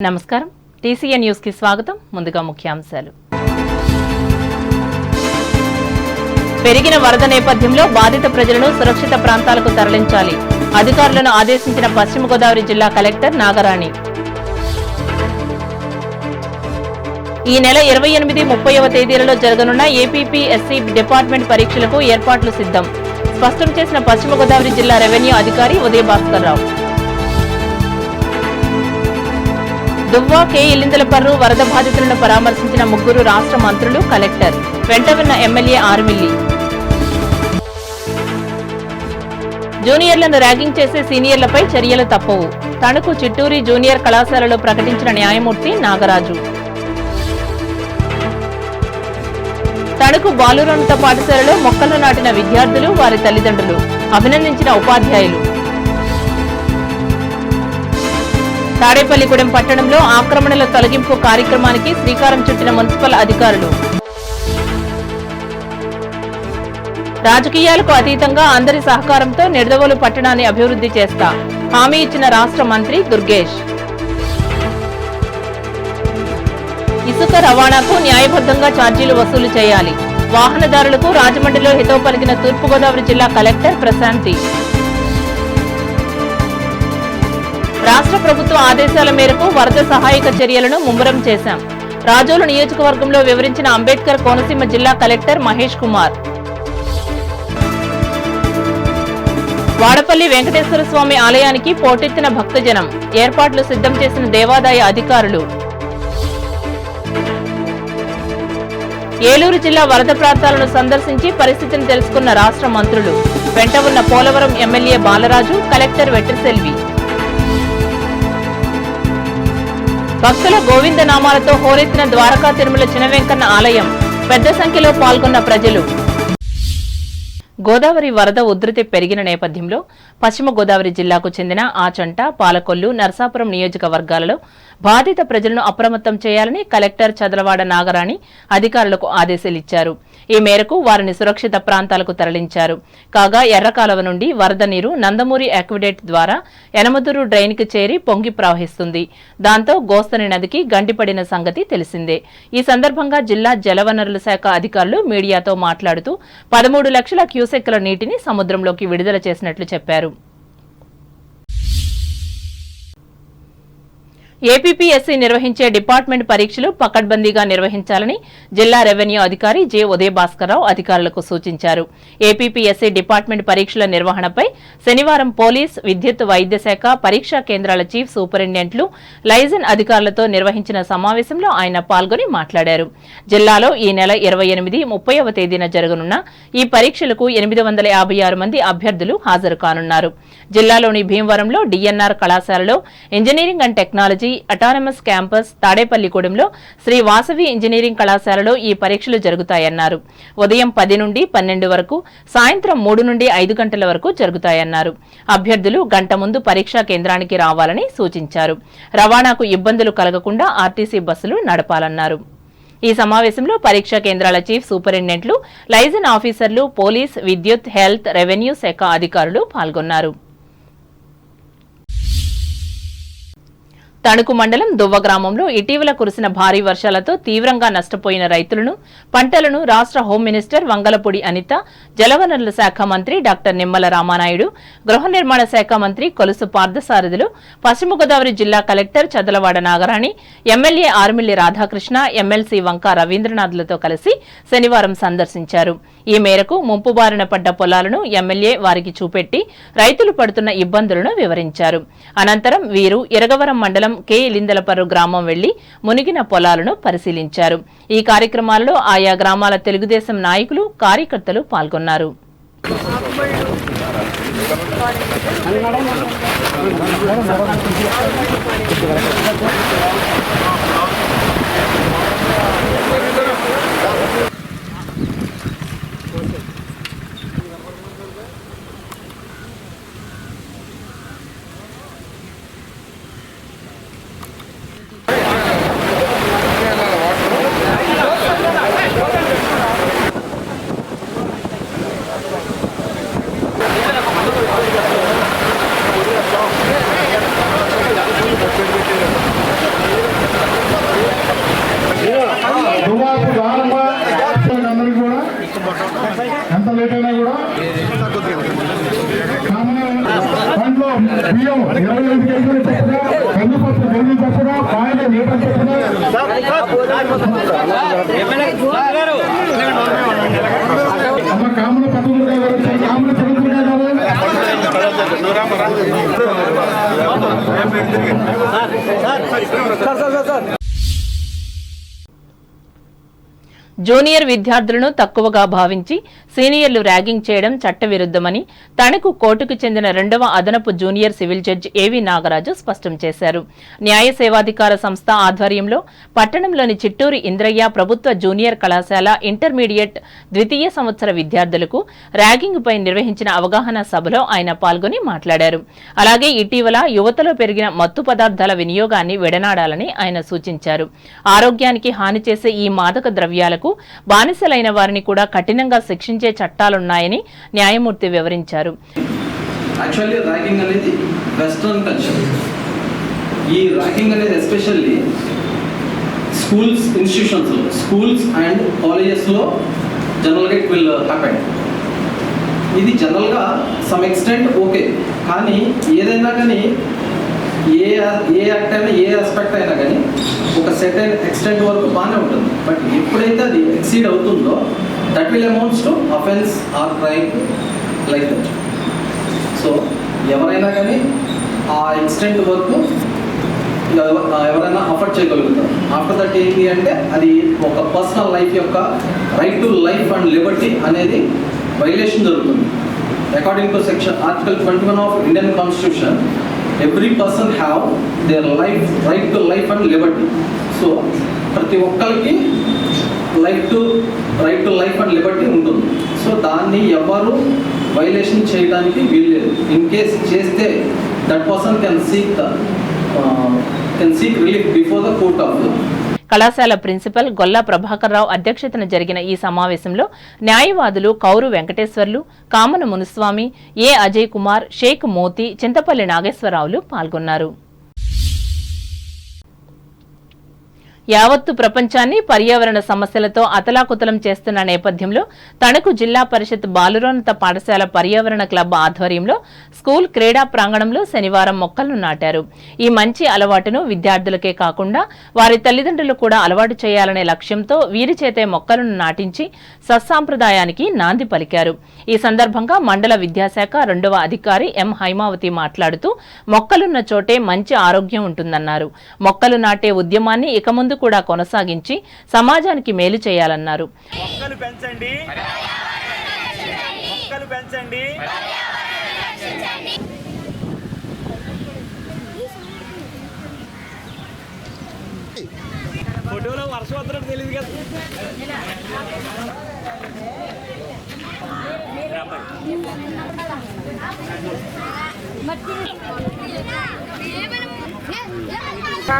నమస్కారం TCN news కి స్వాగతం ముందుగా ముఖ్యాంశాలు పెరిగిన వరద నేపథ్యంలో బాధిత ప్రజలను సురక్షిత ప్రాంతాలకు తరలించాలి అధికారులను ఆదేశించిన పశ్చిమ గోదావరి జిల్లా కలెక్టర్ నాగరాణి ఈ నెల 28, 30వ తేదీలలో జరగనున్న ఏపీపీఎస్సీ డిపార్ట్మెంట్ పరీక్షలకు ఏర్పాట్లు సిద్ధం స్పష్టం చేసిన పశ్చిమ గోదావరి జిల్లా రెవెన్యూ అధికారి ఉదయ భాస్కర్ రావు దువ్వా కె ఇల్లిందలపర్రు వరద బాధితులను పరామర్శించిన 3 రాష్ట్ర మంత్రులు కలెక్టర్ వెంట ఉన్న ఎమ్మెల్యే ఆర్మిల్లి జూనియర్లను ర్యాగింగ్ చేసే సీనియర్లపై చర్యలు తప్పవు తణుకు చిట్టూరి జూనియర్ కళాశాలలో ప్రకటించిన న్యాయమూర్తి నాగరాజు తణుకు బాలురోన్నత పాఠశాలలో మొక్కలు నాటిన విద్యార్థులు వారి తల్లిదండ్రులు అభినందించిన ఉపాధ్యాయులు తాడేపల్లిగూడెం పట్టణంలో ఆక్రమణల తొలగింపు కార్యక్రమానికి శ్రీకారం చుట్టిన మున్సిపల్ అధికారులు రాజకీయాలకు అతీతంగా అందరి సహకారంతో నిడదవోలు పట్టణాన్ని అభివృద్ధి చేస్తా హామీ ఇచ్చిన రాష్ట్ర మంత్రి దుర్గేష్ ఇసుక రవాణాకు న్యాయబద్ధంగా ఛార్జీలు వసూలు చేయాలి వాహనదారులకు రాజమండ్రిలో హితవు పలికిన తూర్పుగోదావరి జిల్లా కలెక్టర్ ప్రశాంతి రాష్ట్ర ప్రభుత్వ ఆదేశాల మేరకు వరద సహాయక చర్యలను ముమ్మరం చేశాం రాజోలు నియోజకవర్గంలో వివరించిన అంబేద్కర్ కోనసీమ జిల్లా కలెక్టర్ మహేష్ కుమార్ వాడపల్లి వెంకటేశ్వర స్వామి ఆలయానికి పోటెత్తిన భక్తజనం ఏర్పాట్లు సిద్ధం చేసిన దేవాదాయ అధికారులు ఏలూరు జిల్లా వరద ప్రాంతాలను సందర్శించి పరిస్థితిని తెలుసుకున్న రాష్ట్ర మంత్రులు వెంట ఉన్న పోలవరం ఎమ్మెల్యే బాలరాజు కలెక్టర్ వెట్రిసెల్వి భక్తుల గోవింద నామాలతో హోరెత్తిన ద్వారకా తిరుమల చినవెంకన్న ఆలయం పెద్ద సంఖ్యలో పాల్గొన్న ప్రజలు గోదావరి వరద ఉధృతి పెరిగిన నేపథ్యంలో పశ్చిమ గోదావరి జిల్లాకు చెందిన ఆచంట పాలకొల్లు నరసాపురం నియోజకవర్గాలలో బాధిత ప్రజలను అప్రమత్తం చేయాలని కలెక్టర్ చదలవాడ నాగరాణి అధికారులకు ఆదేశాలిచ్చారు ఈ మేరకు వారిని సురక్షిత ప్రాంతాలకు తరలించారు కాగా ఎర్రకాలువ నుండి వరద నీరు నందమూరి అక్విడేట్ ద్వారా యనమదురు డ్రైన్కి చేరి పొంగి ప్రవహిస్తుంది దాంతో గోస్తని నదికి గండిపడిన సంగతి తెలిసిందే ఈ సందర్భంగా జిల్లా జలవనరుల శాఖ అధికారులు మీడియాతో మాట్లాడుతూ 13 లక్షల క్యూసెక్కుల నీటిని సముద్రంలోకి విడుదల చేసినట్లు చెప్పారు ఏపీపీఎస్సీ నిర్వహించే డిపార్ట్మెంట్ పరీక్షలు పకడ్బందీగా నిర్వహించాలని జిల్లా రెవెన్యూ అధికారి జె ఉదయ భాస్కర్ రావు అధికారులకు సూచించారు ఏపీపీఎస్సీ డిపార్ట్మెంట్ పరీక్షల నిర్వహణపై శనివారం పోలీస్ విద్యుత్ వైద్య శాఖ పరీక్షా కేంద్రాల చీఫ్ సూపరింటెండెంట్లు లైజన్ అధికారులతో నిర్వహించిన సమావేశంలో ఆయన పాల్గొని మాట్లాడారు జిల్లాలో ఈ నెల 28, 30వ తేదీన జరగనున్న ఈ పరీక్షలకు 856 మంది అభ్యర్థులు హాజరు కానున్నారు జిల్లాలోని భీమవరంలో డిఎన్ఆర్ కళాశాలలో engineering and technology autonomous campus తాడేపల్లిగూడెంలో శ్రీ వాసవి ఇంజనీరింగ్ కళాశాలలో ఈ పరీక్షలు జరుగుతాయన్నారు ఉదయం 10 నుండి 12 వరకు సాయంత్రం 3 నుండి 5 గంటల వరకు జరుగుతాయన్నారు అభ్యర్థులు గంట ముందు పరీక్షా కేంద్రానికి రావాలని సూచించారు రవాణాకు ఇబ్బందులు కలగకుండా ఆర్టీసీ బస్సులు నడపాలన్నారు ఈ సమావేశంలో పరీక్షా కేంద్రాల చీఫ్ సూపరింటెండెంట్లు లైజన్ ఆఫీసర్లు పోలీస్ విద్యుత్ హెల్త్ రెవెన్యూ శాఖ అధికారులు పాల్గొన్నారు తణుకు మండలం దువ్వ గ్రామంలో ఇటీవల కురిసిన భారీ వర్షాలతో తీవ్రంగా నష్టపోయిన రైతులను పంటలను రాష్ట్ర హోం మినిస్టర్ వంగలపూడి అనిత జలవనరుల శాఖ మంత్రి డాక్టర్ నిమ్మల రామానాయుడు గృహ నిర్మాణ శాఖ మంత్రి కొలుసు పార్థసారథులు పశ్చిమ గోదావరి జిల్లా collector Chadalavada Nagarani MLA Armilli Radhakrishna MLC వంక రవీంద్రనాథ్లతో కలిసి శనివారం సందర్శించారు ఈ మేరకు ముంపు బారిన పడ్డ పొలాలను ఎమ్మెల్యే వారికి చూపెట్టి రైతులు పడుతున్న ఇబ్బందులను వివరించారు అనంతరం వీరు ఇరగవరం మండలం కె ఇల్లిందలపర్రు గ్రామం వెళ్లి మునిగిన పొలాలను పరిశీలించారు ఈ కార్యక్రమాలలో ఆయా గ్రామాల తెలుగుదేశం నాయకులు కార్యకర్తలు పాల్గొన్నారు బియ్యం 25 కేజీలు చొప్పున, కందిపప్పు 10 చొప్పున, కాయలు 7 చొప్పున, అమ్మ కాముల పట్టుదల కాముల పట్టుదల జూనియర్ విద్యార్థులను తక్కువగా భావించి సీనియర్లు ర్యాగింగ్ చేయడం చట్టవిరుద్ధమని తణుకు కోర్టుకు చెందిన 2వ అదనపు జూనియర్ సివిల్ జడ్జి ఏవి నాగరాజు స్పష్టం చేశారు. న్యాయ సేవాధికార సంస్థ ఆధ్వర్యంలో పట్టణంలోని చిట్టూరు ఇంద్రయ్య ప్రభుత్వ జూనియర్ కళాశాల ఇంటర్మీడియట్ ద్వితీయ సంవత్సర విద్యార్థులకు ర్యాగింగ్ పై నిర్వహించిన అవగాహన సభలో ఆయన పాల్గొని మాట్లాడారు. అలాగే ఇటీవల యువతలో పెరిగిన మత్తు పదార్థాల వినియోగాన్ని విడనాడాలని ఆయన సూచించారు. ఆరోగ్యానికి హాని చేసే ఈ మాదక ద్రవ్యాలకు బానిసలైన వారిని కూడా కఠినంగా శిక్షించే చట్టాలున్నాయని న్యాయమూర్తి వివరించారు. యాక్చువల్లీ ర్యాగింగ్ అనేది వెస్ట్రన్ కల్చర్. ఈ ర్యాగింగ్ అనేది ఎస్పెషల్లీ స్కూల్స్ అండ్ కాలేజెస్లో జనరల్గా ఇట్ విల్ హ్యాపెన్. ఇది జనరల్గా సమ్ ఎక్స్టెంట్ ఓకే, కానీ ఏదైనా కానీ ఏ యాక్ట్ అయినా ఏ ఆస్పెక్ట్ అయినా కానీ ఒక సెటైన్ ఎక్స్టెంట్ వరకు బాగానే ఉంటుంది. బట్ ఎప్పుడైతే అది ఎక్సీడ్ అవుతుందో that will amounts to offence are crime like that. So ఎవరైనా కానీ ఆ ఎక్స్టెంట్ వరకు ఎవరైనా అఫర్ట్ చేయగలుగుతారు. ఆఫ్టర్ దట్ ఏంటి అంటే అది ఒక పర్సనల్ లైఫ్ యొక్క right to life and Liberty అనేది వైలేషన్ జరుగుతుంది. According to section article 21 of Indian constitution, every person have their life right to life and Liberty. So ప్రతి ఒక్కరికి right to life and Liberty ఉంటుంది. So దాన్ని ఎవరు violation చేయడానికి వీల్లేదు. In case చేస్తే that person can seek relief before the court of law. కళాశాల principal Golla Prabhakar Rao అధ్యక్షతన జరిగిన ఈ సమావేశంలో న్యాయవాదులు కౌరు వెంకటేశ్వర్లు, కామన మునుస్వామి, ఏ అజయ్ కుమార్, షేక్ మోతి, చింతపల్లి నాగేశ్వరరావులు పాల్గొన్నారు. యావత్తు ప్రపంచాన్ని పర్యావరణ సమస్యలతో అతలాకుతలం చేస్తున్న నేపథ్యంలో తణుకు జిల్లా పరిషత్ బాలురోన్నత పాఠశాల పర్యావరణ క్లబ్ ఆధ్వర్యంలో స్కూల్ క్రీడా ప్రాంగణంలో శనివారం మొక్కలను నాటారు. ఈ మంచి అలవాటును విద్యార్థులకే కాకుండా వారి తల్లిదండ్రులు కూడా అలవాటు చేయాలనే లక్ష్యంతో వీరి చేతే మొక్కలను నాటించి సత్సాంప్రదాయానికి నాంది పలికారు. ఈ సందర్భంగా మండల విద్యాశాఖ 2వ అధికారి ఎం హైమావతి మాట్లాడుతూ మొక్కలున్న చోటే మంచి ఆరోగ్యం ఉంటుందన్నారు. మొక్కలు నాటే ఉద్యమాన్ని ఇక ముందు కూడా కొనసాగించి సమాజానికి మేలు చేయాలన్నారు. మొక్కలు పెంచండి, మొక్కలు పెంచండి. ఫోటోలో వర్షం వస్తున్నట్టు తెలియదు కదా.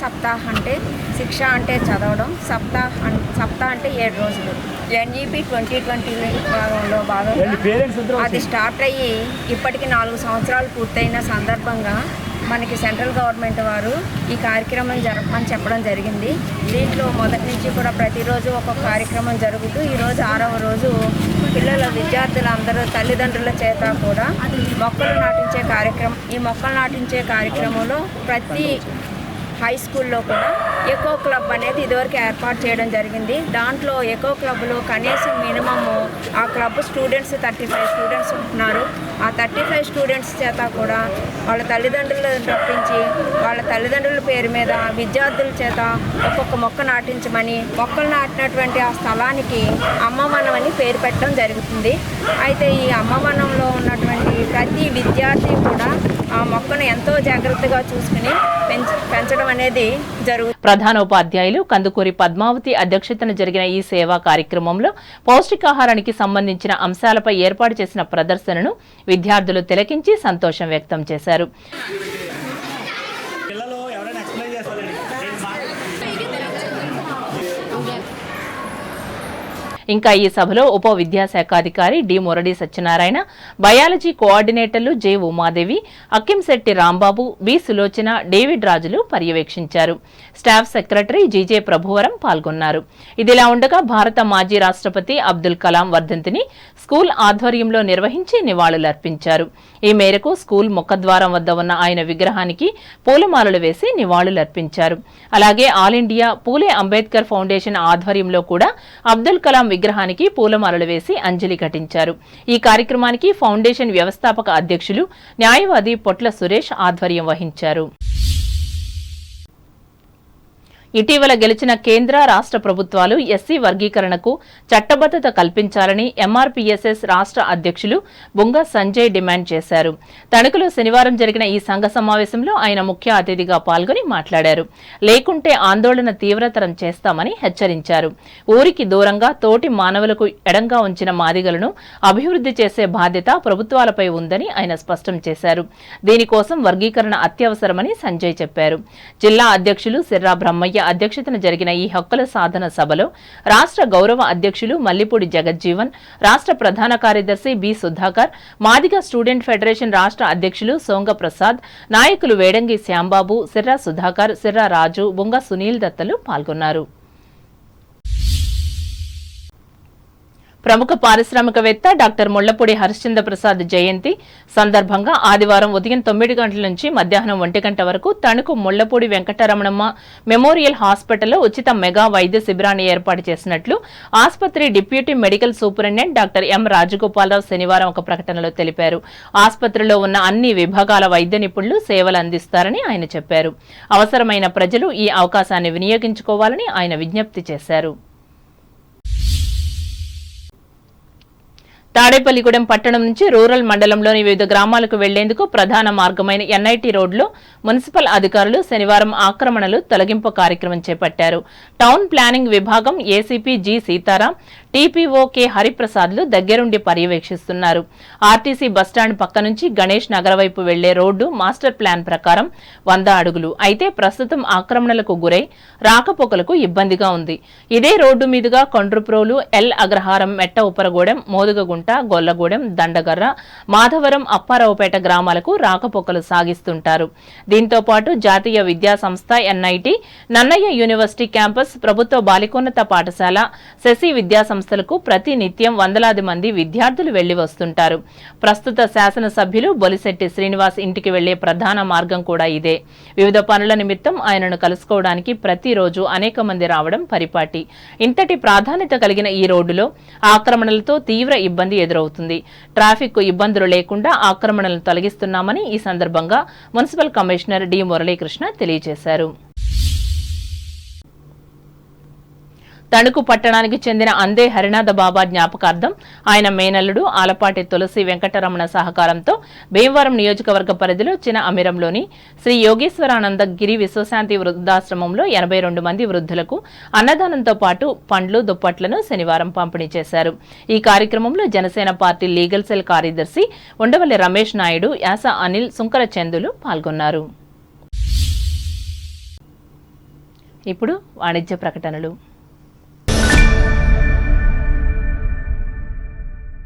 సప్తాహ్ అంటే శిక్ష అంటే చదవడం, సప్తాహ్ అంటే 7 రోజులు. ఎన్ఈపీ 2020లో భాగంగా అది స్టార్ట్ అయ్యి ఇప్పటికి 4 సంవత్సరాలు పూర్తయిన సందర్భంగా మనకి సెంట్రల్ గవర్నమెంట్ వారు ఈ కార్యక్రమం జరపమని చెప్పడం జరిగింది. దీంట్లో మొదటి నుంచి కూడా ప్రతిరోజు ఒక్కొక్క కార్యక్రమం జరుగుతూ ఈరోజు 6వ రోజు విద్యార్థులందరూ తల్లిదండ్రుల చేత కూడా మొక్కలు నాటించే కార్యక్రమం. ఈ మొక్కలు నాటించే కార్యక్రమంలో ప్రతి హై స్కూల్లో కూడా ఎకో క్లబ్ అనేది ఇదివరకు ఏర్పాటు చేయడం జరిగింది. దాంట్లో ఎకో క్లబ్లో కనీసం మినిమము ఆ క్లబ్ స్టూడెంట్స్ 35 స్టూడెంట్స్ ఉంటున్నారు. ఆ 35 స్టూడెంట్స్ చేత కూడా వాళ్ళ తల్లిదండ్రులను రప్పించి వాళ్ళ తల్లిదండ్రుల పేరు మీద విద్యార్థుల చేత ఒక్కొక్క మొక్క నాటించమని, మొక్కలు నాటినటువంటి ఆ స్థలానికి అమ్మవనం అని పేరు పెట్టడం జరుగుతుంది. అయితే ఈ అమ్మవనంలో ఉన్నటువంటి ప్రతి విద్యార్థి కూడా ఆ మొక్కను ఎంతో జాగ్రత్తగా చూసుకుని పెంచడం అనేది జరుగుతుంది. ప్రధానోపాధ్యాయులు కందుకూరి పద్మావతి అధ్యక్షతన జరిగిన ఈ సేవా కార్యక్రమంలో పౌష్టికాహారానికి సంబంధించిన అంశాలపై ఏర్పాటు చేసిన ప్రదర్శనను విద్యార్థులు తిలకించి సంతోషం వ్యక్తం చేశారు. ఇంకా ఈ సభలో ఉప విద్యాశాఖాధికారి డి మురళీ సత్యనారాయణ, బయాలజీ కోఆర్డినేటర్లు J Umadevi, Akkinsetti Rambabu, B Sulochana, David రాజులు పర్యవేక్షించారు. స్టాఫ్ సెక్రటరీ జీజే ప్రభువరం పాల్గొన్నారు. ఇదిలా ఉండగా భారత మాజీ రాష్ట్రపతి అబ్దుల్ కలాం వర్ధంతిని స్కూల్ ఆధ్వర్యంలో నిర్వహించి నివాళులర్పించారు. ఈ మేరకు స్కూల్ ముఖద్వారం వద్ద ఉన్న ఆయన విగ్రహానికి పూలమాలలు వేసి నివాళులర్పించారు. అలాగే ఆల్ ఇండియా పూలే అంబేద్కర్ ఫౌండేషన్ ఆధ్వర్యంలో కూడా అబ్దుల్ కలాం విగ్రహానికి పూలమాలలు వేసి అంజలి ఘటించారు. ఈ కార్యక్రమానికి ఫౌండేషన్ వ్యవస్థాపక అధ్యక్షులు న్యాయవాది పొట్ల సురేష్ ఆధ్వర్యం వహించారు. ఇటీవల గెలిచిన కేంద్ర రాష్ట్ర ప్రభుత్వాలు ఎస్సీ వర్గీకరణకు చట్టబద్దత కల్పించాలని ఎంఆర్పీఎస్ఎస్ రాష్ట్ర అధ్యక్షులు బుంగ సంజయ్ డిమాండ్ చేశారు. తణుకులో శనివారం జరిగిన ఈ సంఘ సమావేశంలో ఆయన ముఖ్య అతిథిగా పాల్గొని మాట్లాడారు. లేకుంటే ఆందోళన తీవ్రతరం చేస్తామని హెచ్చరించారు. ఊరికి దూరంగా తోటి మానవులకు ఎడంగా ఉంచిన మాదిగలను అభివృద్ధి చేసే బాధ్యత ప్రభుత్వాలపై ఉందని ఆయన స్పష్టం చేశారు. దీనికోసం వర్గీకరణ అత్యవసరమని సంజయ్ చెప్పారు. జిల్లా అధ్యక్షులు సిర్రా బ్రహ్మయ్య అధ్యక్షతన జరిగిన ఈ హక్కుల సాధన సభలో రాష్ట్ర గౌరవ అధ్యక్షులు మల్లిపూడి జగజ్జీవన్, రాష్ట్ర ప్రధాన కార్యదర్శి B Sudhakar, Madiga student federation రాష్ట్ర అధ్యక్షులు సోంగ ప్రసాద్, నాయకులు వేడంగి శ్యాంబాబు, సిర్రా సుధాకర్, సిర్రా రాజు, బుంగ సునీల్ దత్తలు పాల్గొన్నారు. ప్రముఖ పారిశ్రామికవేత్త డాక్టర్ ముళ్లపూడి హరిశ్చంద్ర ప్రసాద్ జయంతి సందర్భంగా ఆదివారం ఉదయం 9 గంటల నుంచి మధ్యాహ్నం 1 గంట వరకు తణుకు ముళ్లపూడి వెంకటరమణమ్మ మెమోరియల్ హాస్పిటల్లో ఉచిత మెగా వైద్య శిబిరాన్ని ఏర్పాటు చేసినట్లు ఆసుపత్రి deputy medical superintendent doctor M Rajagopala Rao శనివారం ఒక ప్రకటనలో తెలిపారు. ఆసుపత్రిలో ఉన్న అన్ని విభాగాల వైద్య నిపుణులు సేవలు అందిస్తారని ఆయన చెప్పారు. అవసరమైన ప్రజలు ఈ అవకాశాన్ని వినియోగించుకోవాలని ఆయన విజ్ఞప్తి చేశారు. తాడేపల్లిగూడెం పట్టణం నుంచి రూరల్ మండలంలోని వివిధ గ్రామాలకు వెళ్లేందుకు ప్రధాన మార్గమైన ఎన్ఐటి రోడ్లో మున్సిపల్ అధికారులు శనివారం ఆక్రమణలు తొలగింపు కార్యక్రమం చేపట్టారు. టౌన్ ప్లానింగ్ విభాగం ACP G Sitaram, TPO K హరిప్రసాద్లు దగ్గరుండి పర్యవేక్షిస్తున్నారు. ఆర్టీసీ బస్టాండ్ పక్క నుంచి గణేష్ నగర వైపు వెళ్లే రోడ్డు మాస్టర్ ప్లాన్ ప్రకారం 100 అడుగులు. అయితే ప్రస్తుతం ఆక్రమణలకు గురై రాకపోకలకు ఇబ్బందిగా ఉంది. ఇదే రోడ్డు మీదుగా కొండ్రుప్రోలు, ఎల్ అగ్రహారం, మెట్ట ఉపరగూడెం, మోదుగగుంట, గొల్లగూడెం, దండగర్ర, మాధవరం, అప్పారావుపేట గ్రామాలకు రాకపోకలు సాగిస్తుంటారు. దీంతో పాటు జాతీయ విద్యా సంస్థ ఎన్ఐటి, నన్నయ్య యూనివర్సిటీ క్యాంపస్, ప్రభుత్వ బాలికోన్నత పాఠశాల, శశి విద్యా సంస్థలకు ప్రతి నిత్యం వందలాది మంది విద్యార్థులు వెళ్లి వస్తుంటారు. ప్రస్తుత శాసనసభ్యులు బొలిశెట్టి శ్రీనివాస్ ఇంటికి వెళ్లే ప్రధాన మార్గం కూడా ఇదే. వివిధ పనుల నిమిత్తం ఆయనను కలుసుకోవడానికి ప్రతిరోజు అనేక మంది రావడం పరిపాటి. ఇంతటి ప్రాధాన్యత కలిగిన ఈ రోడ్డులో ఆక్రమణలతో తీవ్ర ఇబ్బంది ఎదురవుతుంది. ట్రాఫిక్ ఇబ్బందులు లేకుండా ఆక్రమణలను తొలగిస్తున్నామని ఈ సందర్భంగా మున్సిపల్ కమిషనర్ డి మురళీకృష్ణ తెలియజేశారు. తణుకు పట్టణానికి చెందిన అందే హరినాథ బాబా జ్ఞాపకార్థం ఆయన మేనల్లుడు ఆలపాటి తులసి వెంకటరమణ సహకారంతో భీమవరం నియోజకవర్గ పరిధిలో చిన అమిరంలోని శ్రీ యోగేశ్వరానంద గిరి విశ్వశాంతి వృద్ధాశ్రమంలో 82 మంది వృద్ధులకు అన్నదానంతో పాటు పండ్లు, దుప్పట్లను శనివారం పంపిణీ చేశారు. ఈ కార్యక్రమంలో జనసేన పార్టీ లీగల్ సెల్ కార్యదర్శి ఉండవల్లి రమేష్ నాయుడు, యాస అనిల్, సుంకర చందులు పాల్గొన్నారు. ఇప్పుడు వాణిజ్య ప్రకటనలు.